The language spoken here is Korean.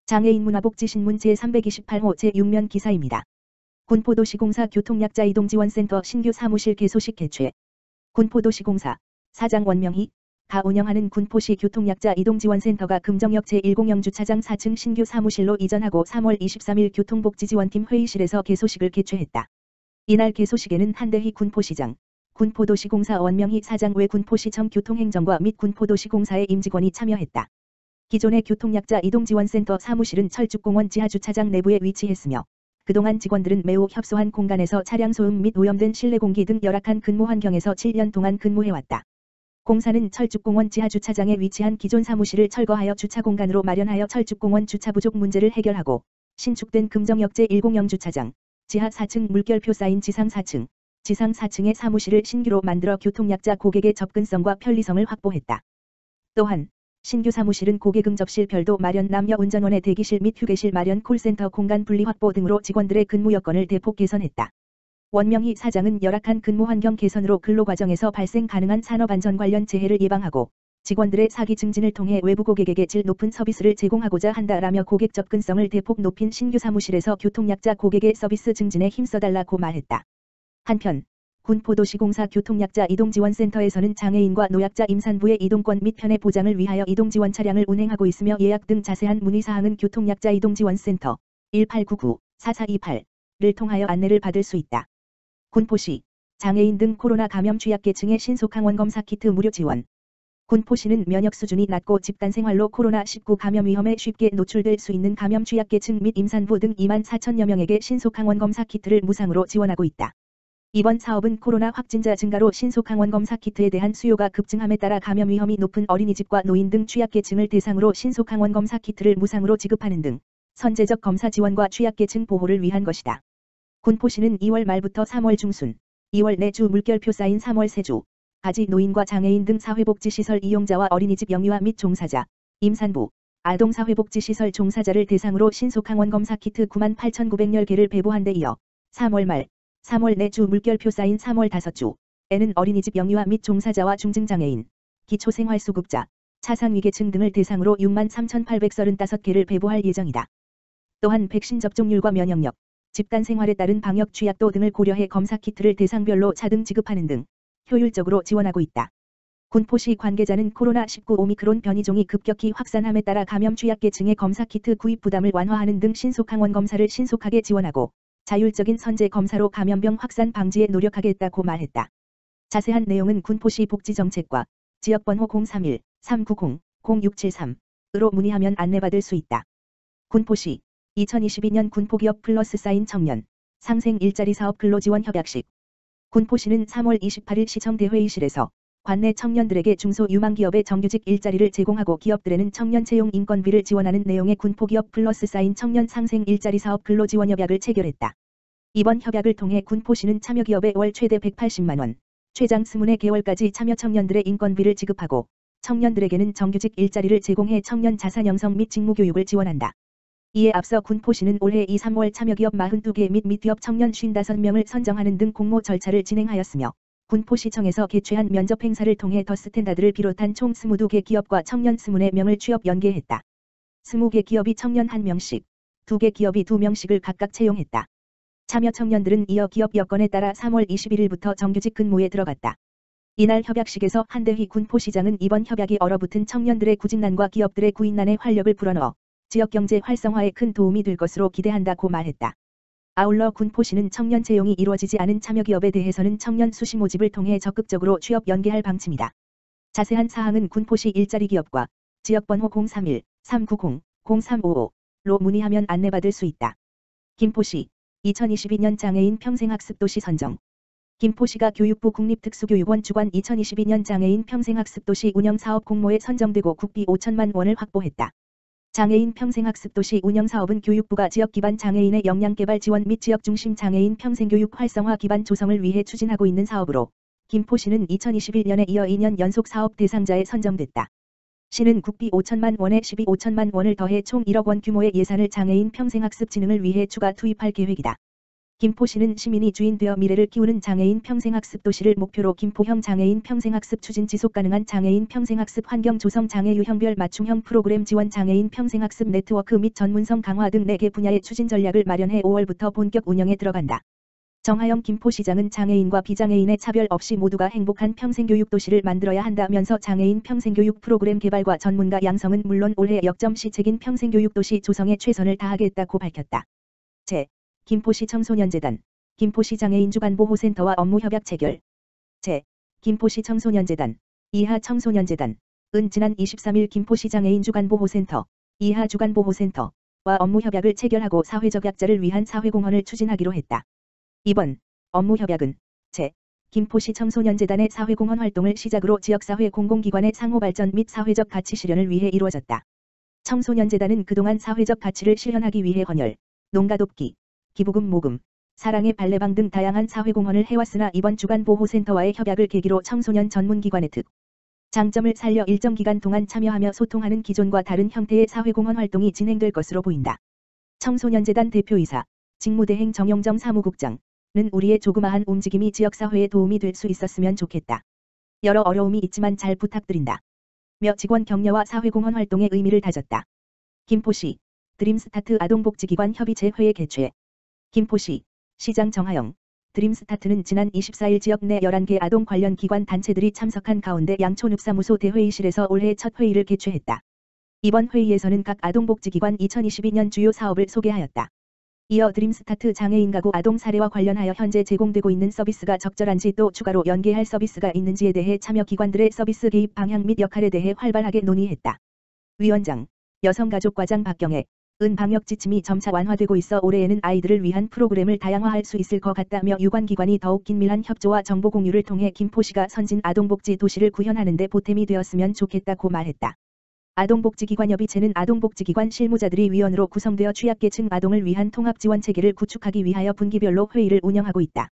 장애인 문화복지신문 제328호 제6면 기사입니다. 군포도시공사 교통약자 이동지원센터 신규 사무실 개소식 개최. 군포도시공사 사장 원명희 가 운영하는 군포시 교통약자 이동지원센터가 금정역 제1공영 주차장 4층 신규 사무실로 이전하고 3월 23일 교통복지지원팀 회의실에서 개소식을 개최했다. 이날 개소식에는 한대희 군포시장, 군포도시공사 원명희 사장 외 군포시청 교통행정과 및 군포도시공사의 임직원이 참여했다. 기존의 교통약자 이동지원센터 사무실은 철쭉공원 지하주차장 내부에 위치했으며 그동안 직원들은 매우 협소한 공간에서 차량 소음 및 오염된 실내 공기 등 열악한 근무 환경에서 7년 동안 근무해왔다. 공사는 철쭉공원 지하주차장에 위치한 기존 사무실을 철거하여 주차 공간으로 마련하여 철쭉공원 주차 부족 문제를 해결하고 신축된 금정역 제1공영 주차장, 지하 4층 물결표 쌓인 지상 4층, 지상 4층의 사무실을 신규로 만들어 교통약자 고객의 접근성과 편리성을 확보했다. 또한 신규 사무실은 고객응접실 별도 마련, 남녀 운전원의 대기실 및 휴게실 마련, 콜센터 공간 분리 확보 등으로 직원들의 근무 여건을 대폭 개선했다. 원명희 사장은 열악한 근무 환경 개선으로 근로 과정에서 발생 가능한 산업안전 관련 재해를 예방하고 직원들의 사기 증진을 통해 외부 고객에게 질 높은 서비스를 제공하고자 한다라며 고객 접근성을 대폭 높인 신규 사무실에서 교통약자 고객의 서비스 증진에 힘써달라고 말했다. 한편 군포도시공사 교통약자 이동지원센터에서는 장애인과 노약자 임산부의 이동권 및 편의 보장을 위하여 이동지원 차량을 운행하고 있으며 예약 등 자세한 문의사항은 교통약자 이동지원센터 1899-4428를 통하여 안내를 받을 수 있다. 군포시 장애인 등 코로나 감염 취약계층의 신속항원 검사 키트 무료 지원. 군포시는 면역 수준이 낮고 집단생활로 코로나19 감염 위험에 쉽게 노출될 수 있는 감염 취약계층 및 임산부 등 2만 4천여 명에게 신속항원 검사 키트를 무상으로 지원하고 있다. 이번 사업은 코로나 확진자 증가로 신속항원 검사 키트에 대한 수요가 급증함에 따라 감염 위험이 높은 어린이집과 노인 등 취약계층을 대상으로 신속항원 검사 키트를 무상으로 지급하는 등 선제적 검사 지원과 취약계층 보호를 위한 것이다. 군포시는 2월 말부터 3월 중순, 2월 내주 물결표 쌓인 3월 세주 까지 노인과 장애인 등 사회복지시설 이용자와 어린이집 영유아 및 종사자, 임산부, 아동사회복지시설 종사자를 대상으로 신속항원 검사 키트 98,910개를 배부한 데 이어 3월 말, 3월 내주 물결표 쌓인 3월 5주에는 어린이집 영유아 및 종사자와 중증장애인, 기초생활수급자, 차상위계층 등을 대상으로 63,835개를 배부할 예정이다. 또한 백신 접종률과 면역력, 집단생활에 따른 방역 취약도 등을 고려해 검사 키트를 대상별로 차등 지급하는 등 효율적으로 지원하고 있다. 군포시 관계자는 코로나19 오미크론 변이종이 급격히 확산함에 따라 감염 취약계층의 검사 키트 구입 부담을 완화하는 등 신속항원 검사를 신속하게 지원하고 자율적인 선제 검사로 감염병 확산 방지에 노력하겠다고 말했다. 자세한 내용은 군포시 복지정책과 지역번호 031-390-0673으로 문의하면 안내받을 수 있다. 군포시 2022년 군포기업 플러스 사인 청년 상생 일자리 사업 근로지원 협약식. 군포시는 3월 28일 시청 대회의실에서 관내 청년들에게 중소유망기업의 정규직 일자리를 제공하고 기업들에는 청년 채용 인건비를 지원하는 내용의 군포기업 플러스 사인 청년 상생 일자리 사업 근로지원 협약을 체결했다. 이번 협약을 통해 군포시는 참여기업에 월 최대 180만 원, 최장 24개월까지 참여 청년들의 인건비를 지급하고 청년들에게는 정규직 일자리를 제공해 청년 자산 형성 및 직무교육을 지원한다. 이에 앞서 군포시는 올해 2, 3월 참여기업 42개 및 미기업 청년 55명을 선정하는 등 공모 절차를 진행하였으며 군포시청에서 개최한 면접 행사를 통해 더 스탠다드를 비롯한 총 22개 기업과 청년 24명을 취업 연계했다. 20개 기업이 청년 1명씩, 2개 기업이 2명씩을 각각 채용했다. 참여 청년들은 이어 기업 여건에 따라 3월 21일부터 정규직 근무에 들어갔다. 이날 협약식에서 한대희 군포시장은 이번 협약이 얼어붙은 청년들의 구직난과 기업들의 구인난에 활력을 불어넣어 지역경제 활성화에 큰 도움이 될 것으로 기대한다고 말했다. 아울러 군포시는 청년 채용이 이루어지지 않은 참여기업에 대해서는 청년 수시 모집을 통해 적극적으로 취업 연계할 방침이다. 자세한 사항은 군포시 일자리기업과 지역번호 031-390-0355로 문의하면 안내받을 수 있다. 김포시 2022년 장애인 평생학습도시 선정. 김포시가 교육부 국립특수교육원 주관 2022년 장애인 평생학습도시 운영사업 공모에 선정되고 국비 5천만 원을 확보했다. 장애인 평생학습도시 운영사업은 교육부가 지역기반 장애인의 역량개발 지원 및 지역중심 장애인 평생교육 활성화 기반 조성을 위해 추진하고 있는 사업으로 김포시는 2021년에 이어 2년 연속 사업 대상자에 선정됐다. 시는 국비 5천만 원에 12,5천만 원을 더해 총 1억 원 규모의 예산을 장애인 평생학습 진흥을 위해 추가 투입할 계획이다. 김포시는 시민이 주인되어 미래를 키우는 장애인 평생학습 도시를 목표로 김포형 장애인 평생학습 추진 지속가능한 장애인 평생학습 환경 조성 장애 유형별 맞춤형 프로그램 지원 장애인 평생학습 네트워크 및 전문성 강화 등 4개 분야의 추진 전략을 마련해 5월부터 본격 운영에 들어간다. 정하영 김포시장은 장애인과 비장애인의 차별 없이 모두가 행복한 평생교육 도시를 만들어야 한다면서 장애인 평생교육 프로그램 개발과 전문가 양성은 물론 올해 역점 시책인 평생교육 도시 조성에 최선을 다하겠다고 밝혔다. 김포시 청소년재단, 김포시 장애인 주간보호센터와 업무협약 체결. 김포시 청소년재단, 이하 청소년재단, 은 지난 23일 김포시 장애인 주간보호센터, 이하 주간보호센터와 업무협약을 체결하고 사회적 약자를 위한 사회공헌을 추진하기로 했다. 이번 업무협약은 김포시 청소년재단의 사회공헌 활동을 시작으로 지역사회 공공기관의 상호발전 및 사회적 가치 실현을 위해 이루어졌다. 청소년재단은 그동안 사회적 가치를 실현하기 위해 헌혈, 농가 돕기, 기부금 모금, 사랑의 발레방 등 다양한 사회공헌을 해왔으나 이번 주간보호센터와의 협약을 계기로 청소년 전문기관의 장점을 살려 일정 기간 동안 참여하며 소통하는 기존과 다른 형태의 사회공헌 활동이 진행될 것으로 보인다. 청소년재단 대표이사, 직무대행 정용정 사무국장은 우리의 조그마한 움직임이 지역사회에 도움이 될 수 있었으면 좋겠다. 여러 어려움이 있지만 잘 부탁드린다. 며 직원 격려와 사회공헌 활동의 의미를 다졌다. 김포시 드림스타트 아동복지기관 협의체 회의 개최. 김포시 시장 정하영 드림스타트는 지난 24일 지역 내 11개 아동 관련 기관 단체들이 참석한 가운데 양촌읍사무소 대회의실에서 올해 첫 회의를 개최했다. 이번 회의에서는 각 아동복지기관 2022년 주요 사업을 소개하였다. 이어 드림스타트 장애인 가구 아동 사례와 관련하여 현재 제공되고 있는 서비스가 적절한지 또 추가로 연계할 서비스가 있는지에 대해 참여 기관들의 서비스 개입 방향 및 역할에 대해 활발하게 논의했다. 위원장, 여성가족과장 박경애 은 방역 지침이 점차 완화되고 있어 올해에는 아이들을 위한 프로그램을 다양화할 수 있을 것 같다며 유관기관이 더욱 긴밀한 협조와 정보 공유를 통해 김포시가 선진 아동복지 도시를 구현하는 데 보탬이 되었으면 좋겠다고 말했다. 아동복지기관협의체는 아동복지기관 실무자들이 위원으로 구성되어 취약계층 아동을 위한 통합지원체계를 구축하기 위하여 분기별로 회의를 운영하고 있다.